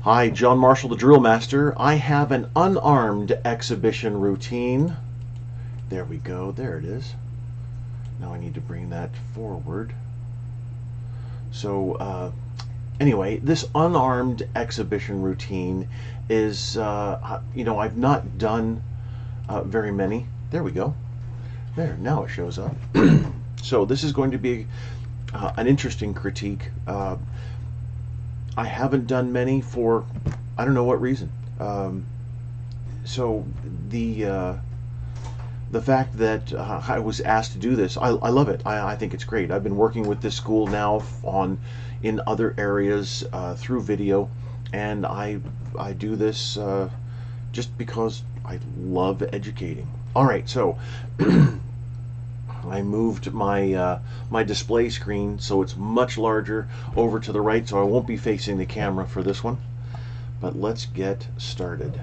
Hi, John Marshall, the DrillMaster. I have an unarmed exhibition routine. There we go. There it is. Now I need to bring that forward. So, anyway, this unarmed exhibition routine is, I've not done very many. There we go. There, now it shows up. So this is going to be an interesting critique. I haven't done many for I don't know what reason. So the fact that I was asked to do this, I love it. I think it's great. I've been working with this school now in other areas through video, and I do this just because I love educating. All right, so I moved my my display screen so it's much larger over to the right, so I won't be facing the camera for this one. But let's get started.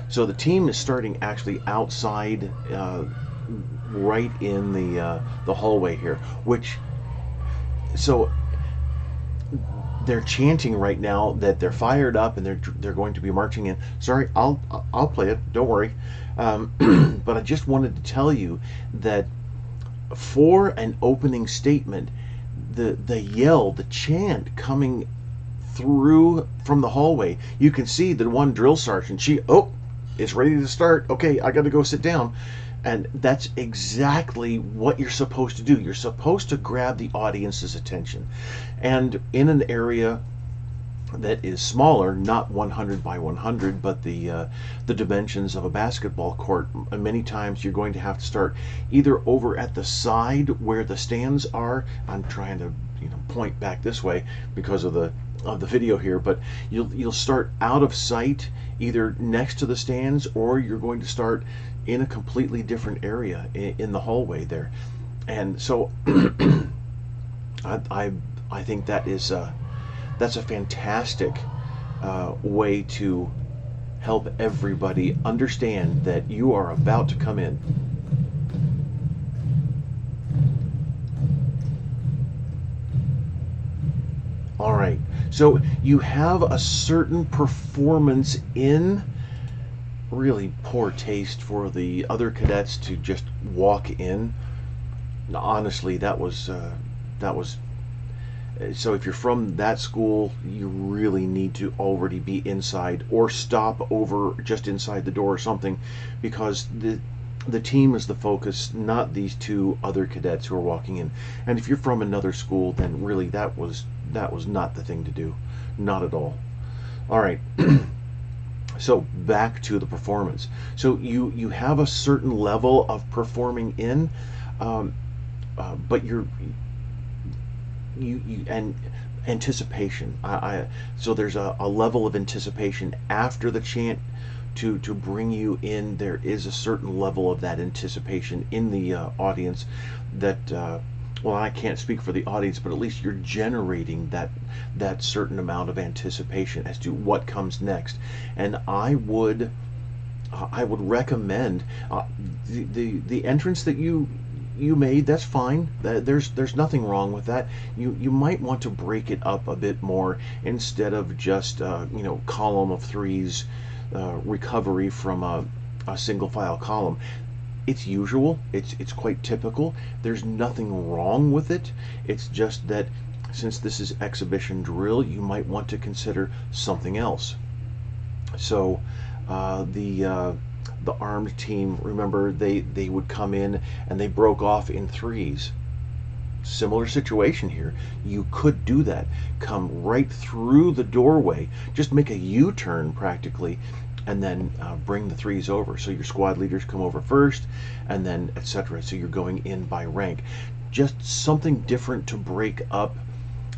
So the team is starting actually outside, right in the hallway here, so they're chanting right now that they're fired up and they're going to be marching in. Sorry, I'll play it. Don't worry. But I just wanted to tell you that for an opening statement, the yell, the chant coming through from the hallway, you can see the one drill sergeant. It's ready to start. Okay, I got to go sit down. And that's exactly what you're supposed to do. You're supposed to grab the audience's attention. And in an area that is smaller, not 100 by 100, but the dimensions of a basketball court, many times you're going to have to start either over at the side where the stands are. I'm trying to point back this way because of the video here, but you'll start out of sight either next to the stands, or you're going to start in a completely different area in the hallway there. And so I think that's a fantastic way to help everybody understand that you are about to come in. All right, so you have a certain performance in. Really poor taste for the other cadets to just walk in. Honestly, that was so if you're from that school, you really need to already be inside or stop over just inside the door or something, because the team is the focus, not these two other cadets who are walking in. And if you're from another school, then really that was not the thing to do. Not at all. All right. So back to the performance. So you have a certain level of performing in, but and anticipation. So there's a level of anticipation after the chant to bring you in. There is a certain level of that anticipation in the audience that. Well, I can't speak for the audience, but at least you're generating that certain amount of anticipation as to what comes next. And I would recommend the entrance that you made. That's fine. There's nothing wrong with that. You might want to break it up a bit more instead of just column of threes, recovery from a single file column. It's usual. It's quite typical. There's nothing wrong with it. It's just that since this is exhibition drill, you might want to consider something else. So the armed team, remember, they would come in and they broke off in threes. Similar situation here. You could do that. Come right through the doorway. Just make a U-turn practically, and then bring the threes over. So your squad leaders come over first, and then etc. So you're going in by rank. Just something different to break up.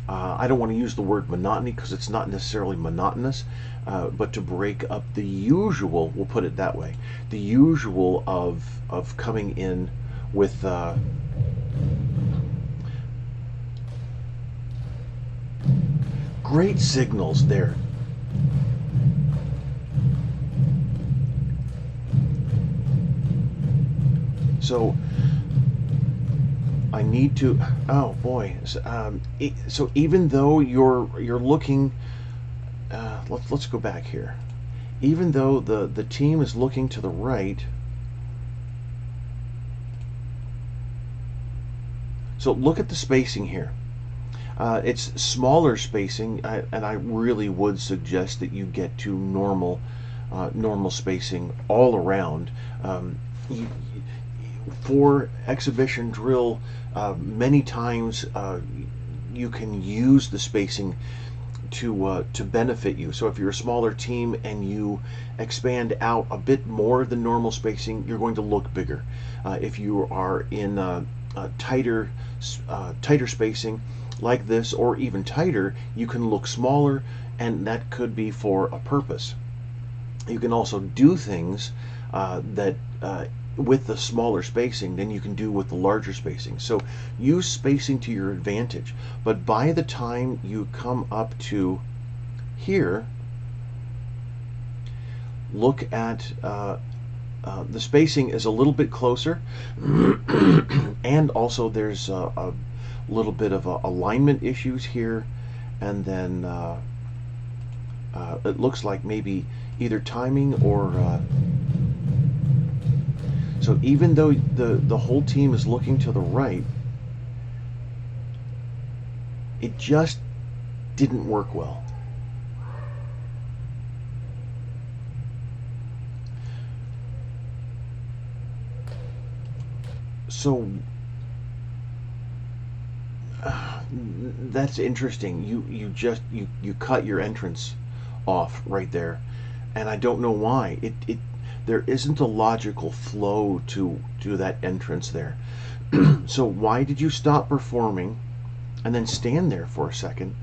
I don't want to use the word monotony because it's not necessarily monotonous, but to break up the usual, we'll put it that way, the usual of coming in with great signals there. So I need to, oh boy, so even though you're looking let's go back here. Even though the team is looking to the right, so look at the spacing here. It's smaller spacing, and I really would suggest that you get to normal spacing all around. You, for exhibition drill, many times you can use the spacing to benefit you. So if you're a smaller team and you expand out a bit more than normal spacing, you're going to look bigger. If you are in tighter spacing like this, or even tighter, you can look smaller, and that could be for a purpose. You can also do things that with the smaller spacing than you can do with the larger spacing. So use spacing to your advantage. But by the time you come up to here, look at the spacing is a little bit closer, and also there's a little bit of alignment issues here, and then it looks like maybe either timing or so even though the whole team is looking to the right, it just didn't work well. So that's interesting. You cut your entrance off right there, and I don't know why. It there isn't a logical flow to that entrance there. So why did you stop performing and then stand there for a second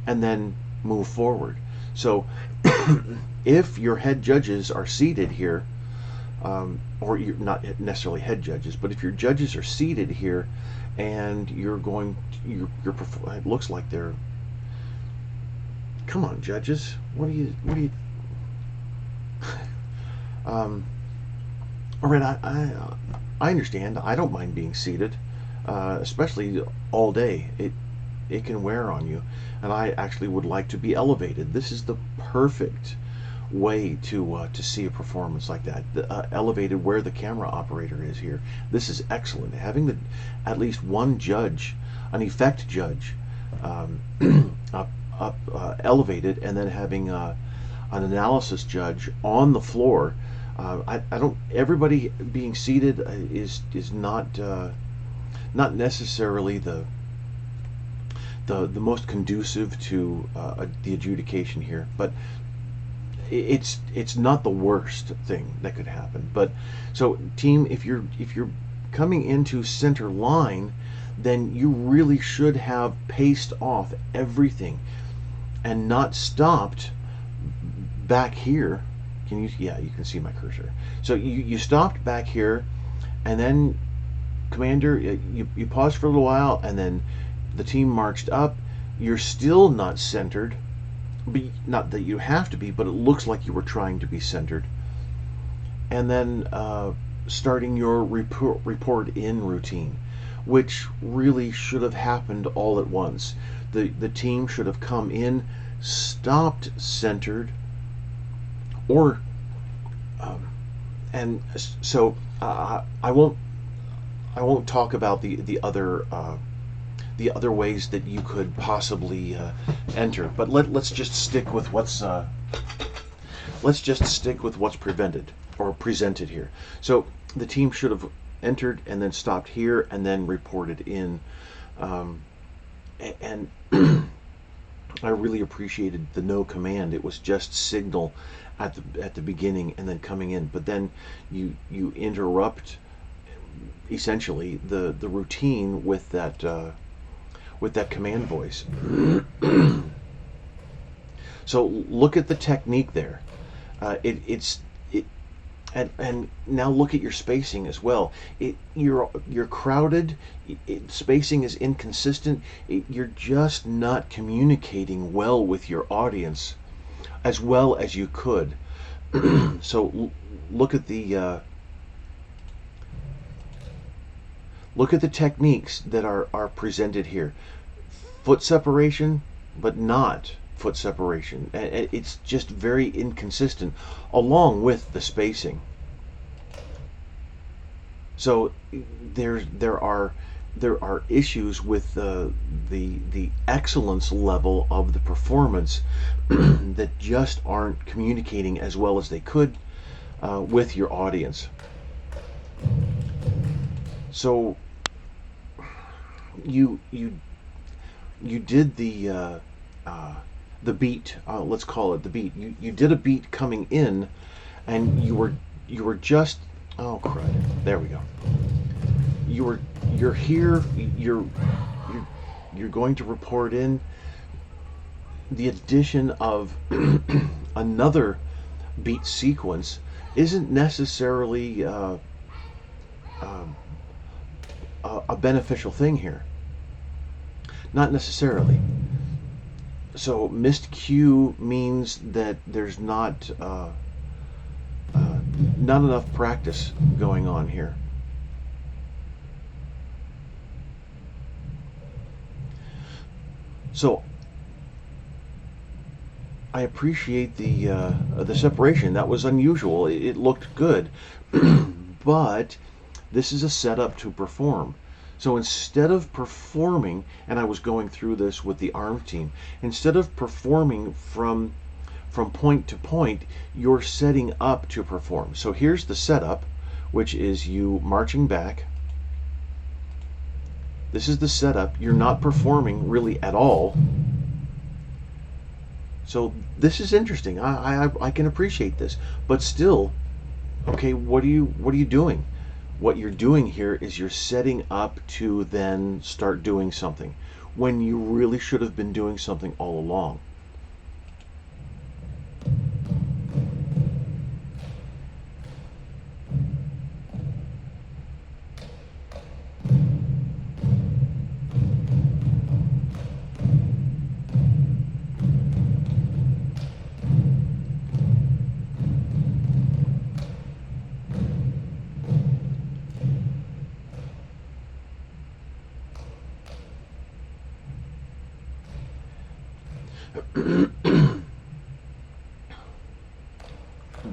and then move forward? So if your head judges are seated here, or you're not necessarily head judges, but if your judges are seated here and you're going, it looks like they're, come on, judges, what do you all right, I understand. I don't mind being seated, especially all day. It can wear on you, and I actually would like to be elevated. This is the perfect way to see a performance like that, elevated where the camera operator is here. This is excellent. Having at least one judge, an effect judge, elevated, and then having an analysis judge on the floor. I don't. Everybody being seated is not necessarily the most conducive to the adjudication here, but it's not the worst thing that could happen. But so team, if you're coming into center line, then you really should have paced off everything and not stopped back here. Can you? Yeah, you can see my cursor. So you stopped back here, and then commander, you paused for a little while, and then the team marched up. You're still not centered. Not that you have to be, but it looks like you were trying to be centered. And then starting your report in routine, which really should have happened all at once. The team should have come in, stopped centered, or and so I won't talk about the other ways that you could possibly enter, but let's just stick with what's prevented or presented here. So the team should have entered and then stopped here and then reported in, and I really appreciated the no command. It was just signal at the beginning and then coming in, but then you interrupt essentially the routine with that command voice. So look at the technique there. And now look at your spacing as well. You're crowded. Spacing is inconsistent. You're just not communicating well with your audience as well as you could. So look at the techniques that are presented here. Foot separation, but not foot separation. It's just very inconsistent, along with the spacing. So there are issues with the excellence level of the performance that just aren't communicating as well as they could with your audience. So you did the beat. Let's call it the beat. You did a beat coming in, and you were just, oh crud. There we go. You're here. You're going to report in the addition of another beat sequence isn't necessarily a beneficial thing here. Not necessarily. So missed cue means that there's not enough practice going on here. So I appreciate the separation. That was unusual. It looked good, but this is a setup to perform. So instead of performing, and I was going through this with the arm team, instead of performing from point to point, you're setting up to perform. So here's the setup, which is you marching back. This is the setup. You're not performing really at all. So this is interesting. I can appreciate this, but still, okay. What are you doing? What you're doing here is you're setting up to then start doing something when you really should have been doing something all along.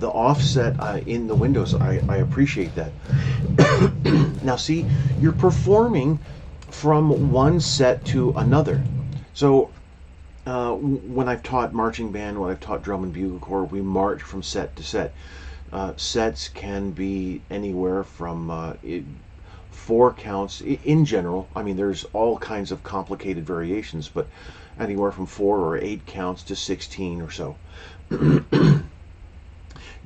The offset in the windows, I appreciate that. Now see, you're performing from one set to another. So when I've taught marching band, when I've taught drum and bugle corps, we march from set to set. Sets can be anywhere from 4 counts in general. I mean, there's all kinds of complicated variations, but anywhere from 4 or 8 counts to 16 or so.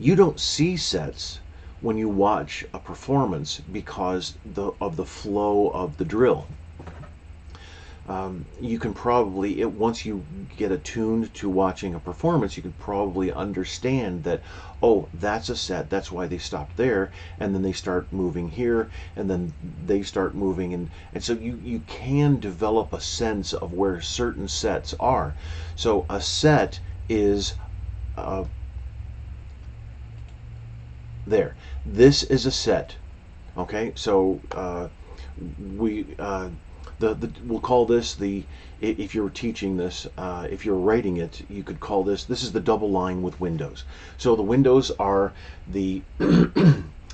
You don't see sets when you watch a performance because of the flow of the drill. You can probably, once you get attuned to watching a performance, you can probably understand that, oh, that's a set, that's why they stopped there, and then they start moving here, and then they start moving, and so you can develop a sense of where certain sets are. So a set is there. This is a set. Okay, so we'll call this if you're teaching this, if you're writing it, you could call this is the double line with windows. So the windows are the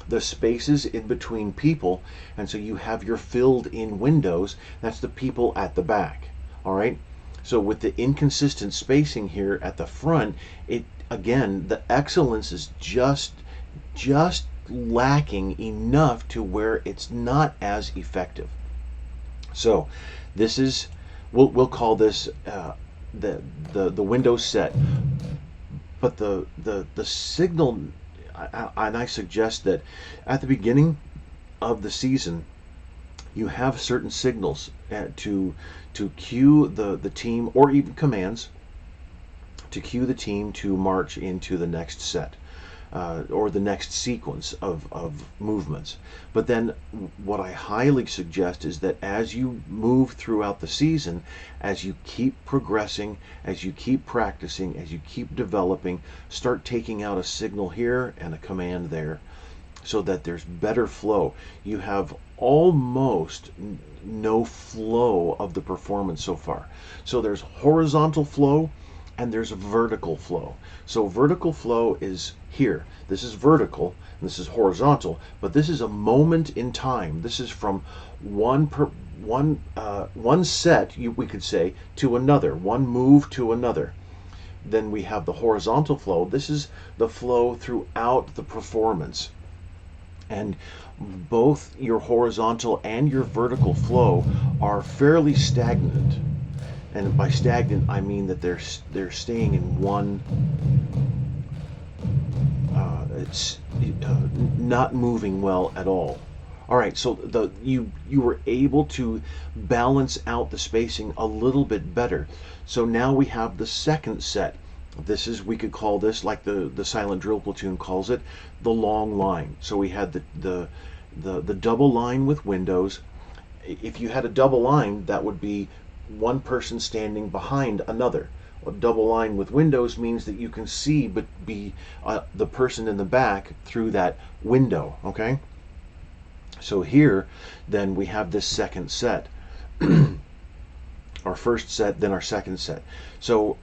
the spaces in between people, and so you have your filled in windows. That's the people at the back. All right. So with the inconsistent spacing here at the front, it again, the excellence is just lacking enough to where it's not as effective. So this is, we'll call this the window set, but the signal, and I suggest that at the beginning of the season you have certain signals to cue the team, or even commands to cue the team to march into the next set. Or the next sequence of movements. But then what I highly suggest is that as you move throughout the season, as you keep progressing, as you keep practicing, as you keep developing, start taking out a signal here and a command there, so that there's better flow. You have almost no flow of the performance so far. So there's horizontal flow, and there's a vertical flow. So vertical flow is here. This is vertical, and this is horizontal, but this is a moment in time. This is from one set, we could say, to another, one move to another. Then we have the horizontal flow. This is the flow throughout the performance. And both your horizontal and your vertical flow are fairly stagnant. And by stagnant, I mean that they're staying in one. It's not moving well at all. All right, so you were able to balance out the spacing a little bit better. So now we have the second set. This is, we could call this, like the Silent Drill Platoon calls it, the long line. So we had the double line with windows. If you had a double line, that would be one person standing behind another. A double line with windows means that you can see but be the person in the back through that window. Okay. So here, then we have this second set. Our first set, then our second set. So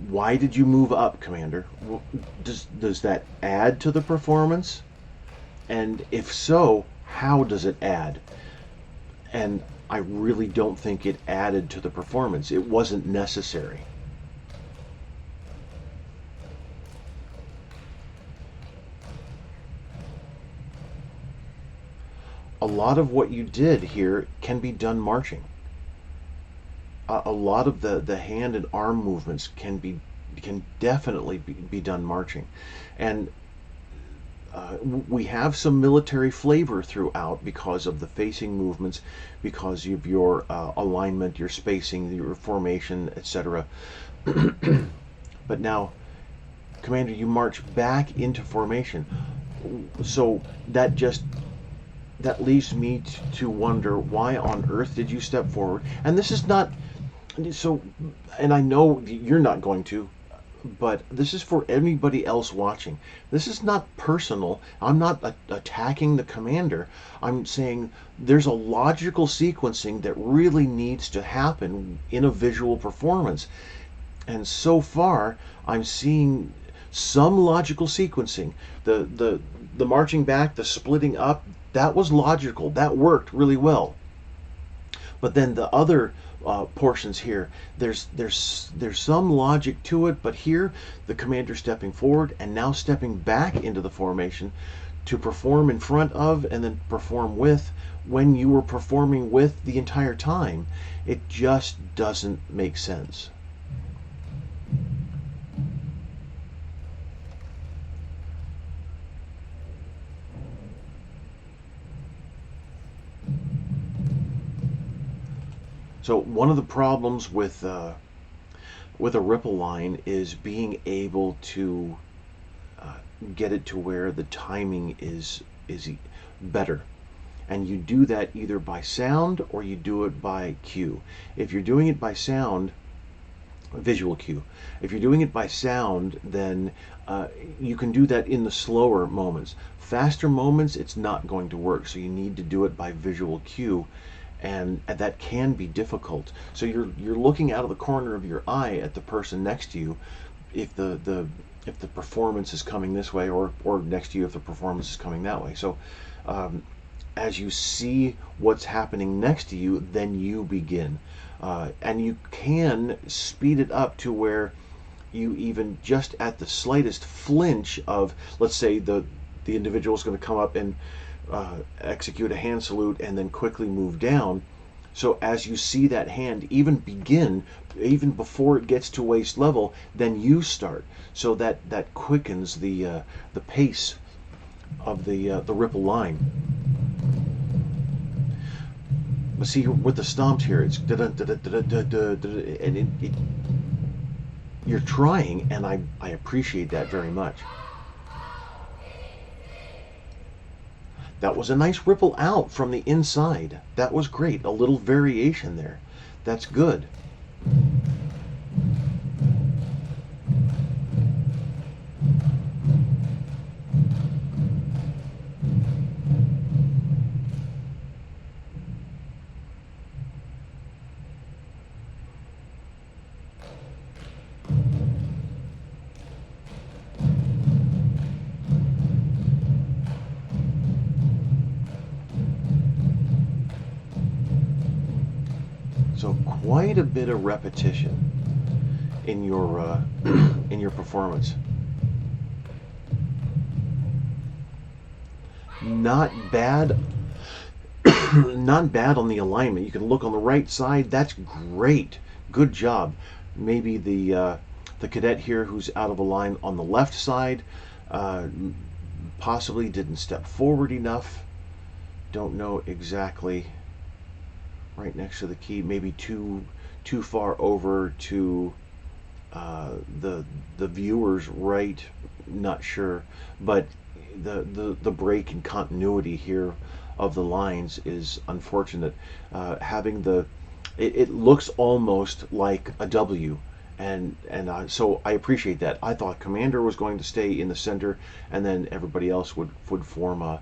why did you move up, Commander? Does that add to the performance? And if so, how does it add? And I really don't think it added to the performance. It wasn't necessary. A lot of what you did here can be done marching. A lot of the hand and arm movements can definitely be done marching. And we have some military flavor throughout because of the facing movements, because of your alignment, your spacing, your formation, etc. But now, Commander, you march back into formation. So that leaves me to wonder, why on earth did you step forward? And this is not so, and I know you're not going to, but this is for anybody else watching. This is not personal. I'm not attacking the commander. I'm saying there's a logical sequencing that really needs to happen in a visual performance. And so far, I'm seeing some logical sequencing. The marching back, the splitting up, that was logical. That worked really well. But then the other portions here, there's some logic to it, but here the commander stepping forward and now stepping back into the formation to perform in front of and then perform with, when you were performing with the entire time, it just doesn't make sense. So one of the problems with a ripple line is being able to get it to where the timing is better. And you do that either by sound or you do it by cue. If you're doing it by sound, visual cue. If you're doing it by sound, then you can do that in the slower moments. Faster moments, it's not going to work. So you need to do it by visual cue. And that can be difficult. So you're looking out of the corner of your eye at the person next to you, if the performance is coming this way, or next to you if the performance is coming that way. So as you see what's happening next to you, then you begin, and you can speed it up to where you even just at the slightest flinch of, let's say the individual is going to come up and execute a hand salute and then quickly move down. So as you see that hand even begin, even before it gets to waist level, then you start. So that quickens the pace of the ripple line. But see, with the stomps here, it's and you're trying, and I appreciate that very much. That was a nice ripple out from the inside. That was great. A little variation there. That's good. So quite a bit of repetition in your in your performance. Not bad. Not bad on the alignment. You can look on the right side. That's great. Good job. Maybe the cadet here who's out of line on the left side possibly didn't step forward enough. Don't know exactly. Right next to the key, maybe too far over to the viewer's right. Not sure, but the break in continuity here of the lines is unfortunate. Having it looks almost like a W, and so I appreciate that. I thought Commander was going to stay in the center, and then everybody else would form a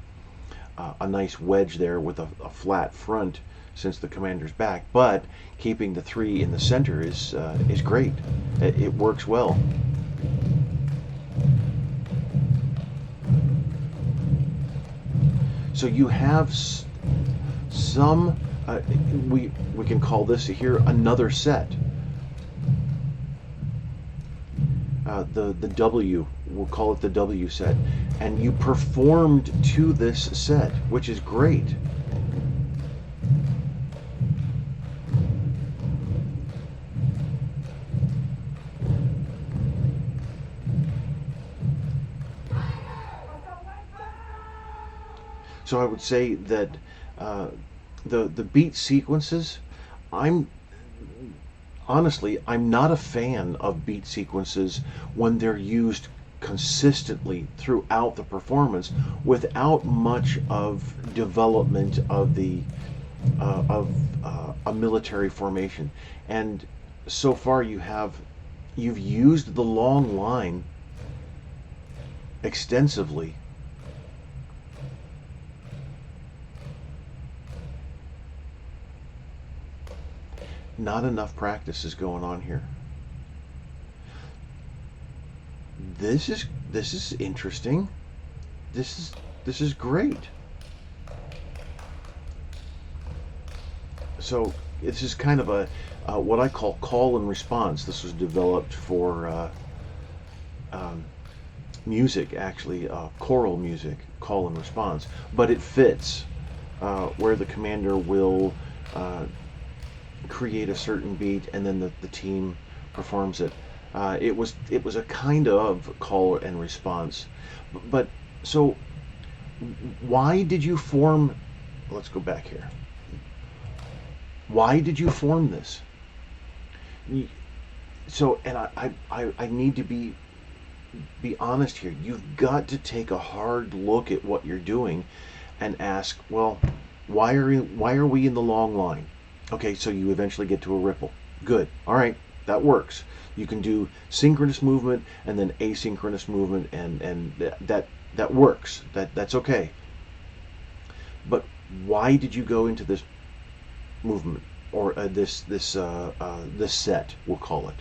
nice wedge there with a flat front, since the Commander's back. But keeping the 3 in the center is great. It works well. So you have some, we can call this here another set. The W, we'll call it the W set. And you performed to this set, which is great. So I would say that the beat sequences, honestly, I'm not a fan of beat sequences when they're used consistently throughout the performance without much of development of a military formation. And so far you've used the long line extensively. Not enough practice is going on here. This is interesting. This is great. So this is kind of a what I call call and response. This was developed for music, actually, choral music, call and response. But it fits where the commander will create a certain beat, and then the team performs it. It was a kind of call and response. But so why did you form? Let's go back here. Why did you form this? So, and I need to be honest here. You've got to take a hard look at what you're doing and ask, well, why are we in the long line? Okay, so you eventually get to a ripple. Good. All right, that works. You can do synchronous movement and then asynchronous movement, and that works. That's okay. But why did you go into this movement, or this set, we'll call it?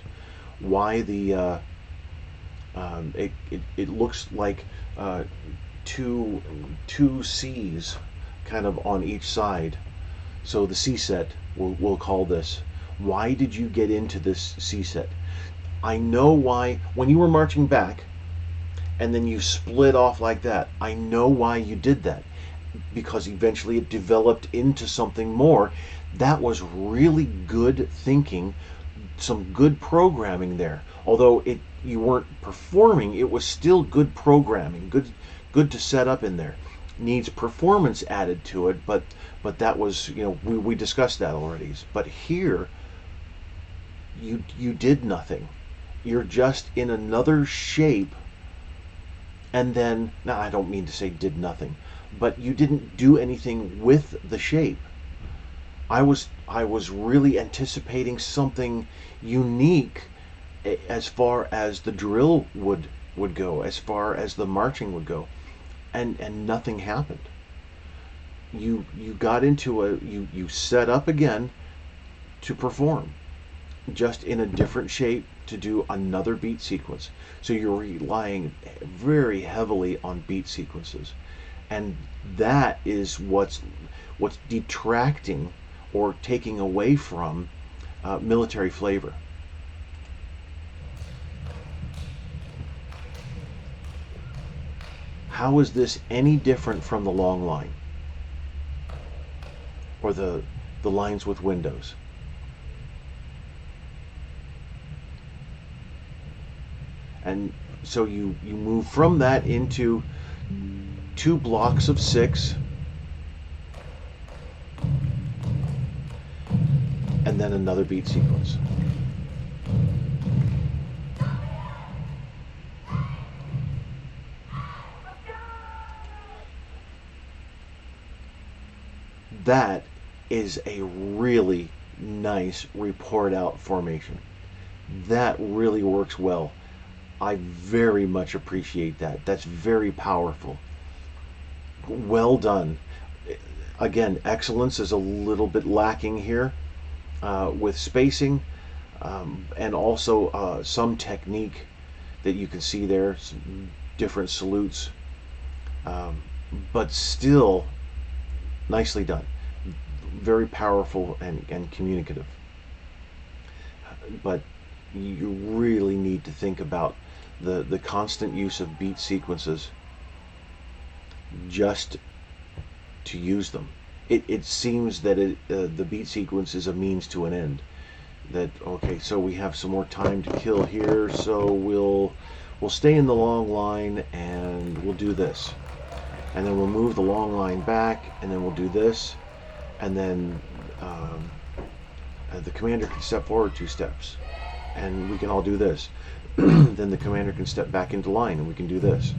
Why the it looks like two C's kind of on each side. So the C set, we'll call this. Why did you get into this C set? I know why. When you were marching back and then you split off like that, I know why you did that, because eventually it developed into something more. That was really good thinking, some good programming there. Although you weren't performing, it was still good programming, good to set up in there. Needs performance added to it, but that was, we discussed that already. But here you did nothing. You're just in another shape, and then, now I don't mean to say did nothing, but you didn't do anything with the shape. I was really anticipating something unique as far as the drill would go, as far as the marching would go, and nothing happened. You got into you set up again to perform, just in a different shape, to do another beat sequence. So you're relying very heavily on beat sequences, and that is what's detracting or taking away from military flavor. How is this any different from the long line or the lines with windows? And so you move from that into 2 blocks of 6, and then another beat sequence. That is a really nice report out formation. That really works well. I very much appreciate that. That's very powerful. Well done. Again, excellence is a little bit lacking here with spacing and also some technique that you can see there, some different salutes, but still nicely done. Very powerful and communicative. But you really need to think about the constant use of beat sequences just to use them. It seems that the beat sequence is a means to an end. That, okay, so we have some more time to kill here, so we'll stay in the long line and we'll do this, and then we'll move the long line back, and then we'll do this, and then the commander can step forward 2 steps, and we can all do this. Then the commander can step back into line, and we can do this.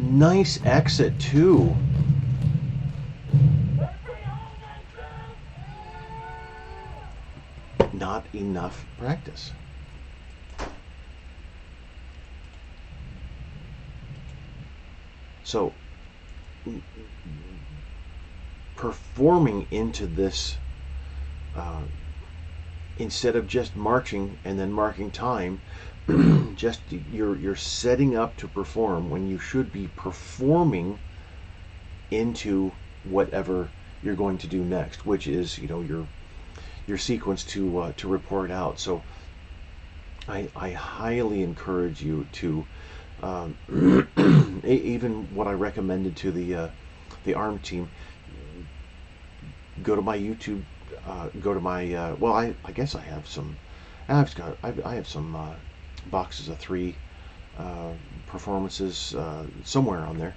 Nice exit too. Not enough practice. So performing into this, instead of just marching and then marking time, just you're setting up to perform when you should be performing into whatever you're going to do next, which is, you know, your sequence to report out. So I highly encourage you to even what I recommended to the ARM team, go to my YouTube, go to my well, I guess I have some boxes of 3 performances somewhere on there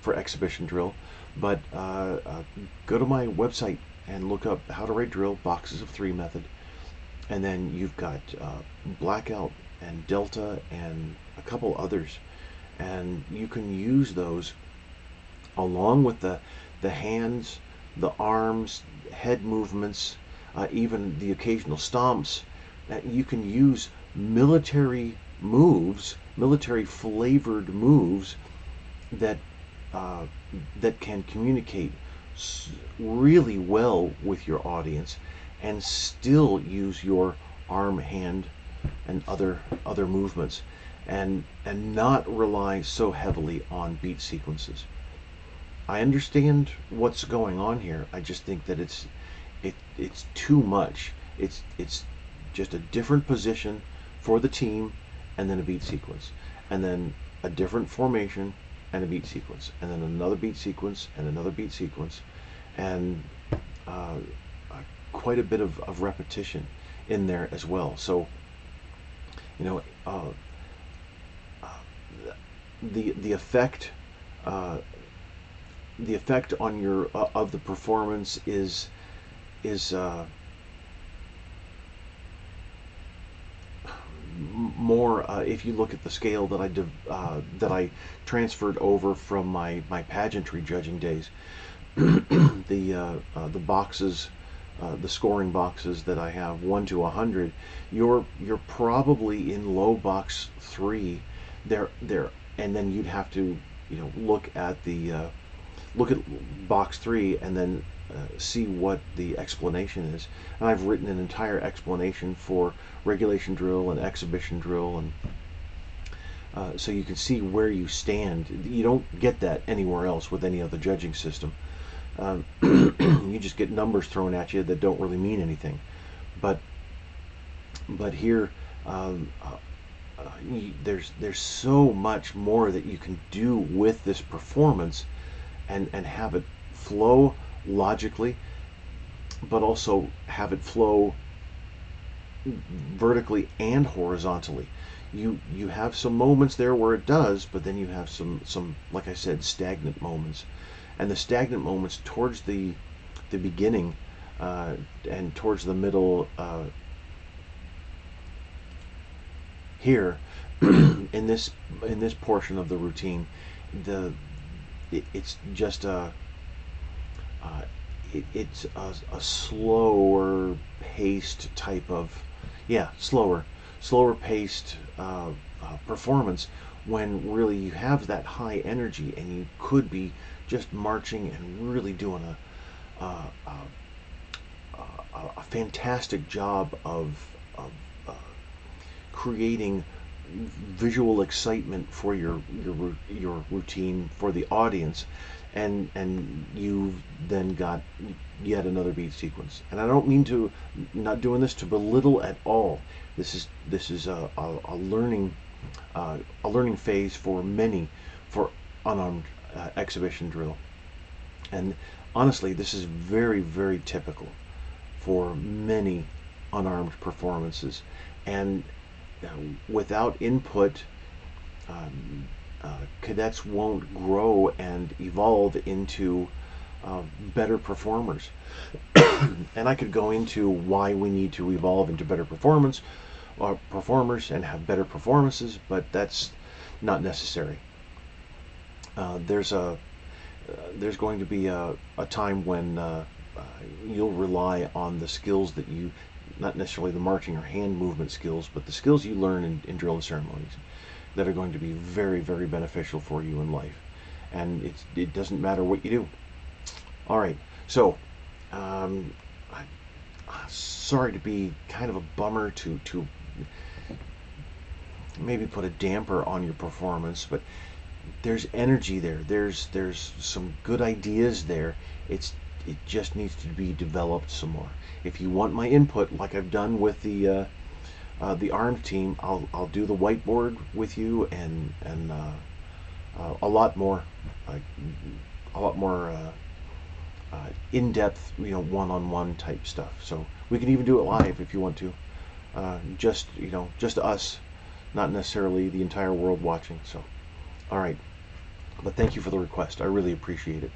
for exhibition drill, but go to my website and look up how to write drill boxes of 3 method, and then you've got blackout and delta and a couple others, and you can use those along with the hands, the arms, head movements, even the occasional stomps. You can use military moves, military flavored moves that that can communicate really well with your audience, and still use your arm, hand, and other movements, and not rely so heavily on beat sequences. I understand what's going on here. I just think that it's too much. It's just a different position for the team, and then a beat sequence, and then a different formation and a beat sequence, and then another beat sequence and another beat sequence, and quite a bit of repetition in there as well. So, you know, the effect on your of the performance is more if you look at the scale that I transferred over from my pageantry judging days. The boxes, the scoring boxes that I have 1 to 100, you're probably in low box 3 there, and then you'd have to, you know, look at box 3 and then see what the explanation is. And I've written an entire explanation for regulation drill and exhibition drill, and so you can see where you stand. You don't get that anywhere else with any other judging system. You just get numbers thrown at you that don't really mean anything. But here, um, there's so much more that you can do with this performance, and have it flow logically, but also have it flow vertically and horizontally. You have some moments there where it does, but then you have some, like I said, stagnant moments, and the stagnant moments towards the beginning, and towards the middle, here, in this portion of the routine, the it's just uh, it's a slower paced type of, yeah, slower paced performance, when really you have that high energy and you could be just marching and really doing a a fantastic job of uh, creating visual excitement for your routine for the audience, and you then got yet another beat sequence. And I don't mean to, not doing this to belittle at all. This is a learning phase for many, for unarmed exhibition drill. And honestly, this is very, very typical for many unarmed performances. And uh, without input, cadets won't grow and evolve into better performers. And I could go into why we need to evolve into better performance or performers and have better performances, but that's not necessary. There's a there's going to be a time when you'll rely on the skills that you, not necessarily the marching or hand movement skills, but the skills you learn in drill and ceremonies, that are going to be very, very beneficial for you in life. And it doesn't matter what you do. All right, so um, sorry to be kind of a bummer to maybe put a damper on your performance, but there's energy there. There's some good ideas there. It just needs to be developed some more. If you want my input, like I've done with the armed team, I'll do the whiteboard with you, and a lot more, uh, a lot more in-depth, one-on-one type stuff. So we can even do it live if you want to. Just us, not necessarily the entire world watching. So, all right. But thank you for the request. I really appreciate it.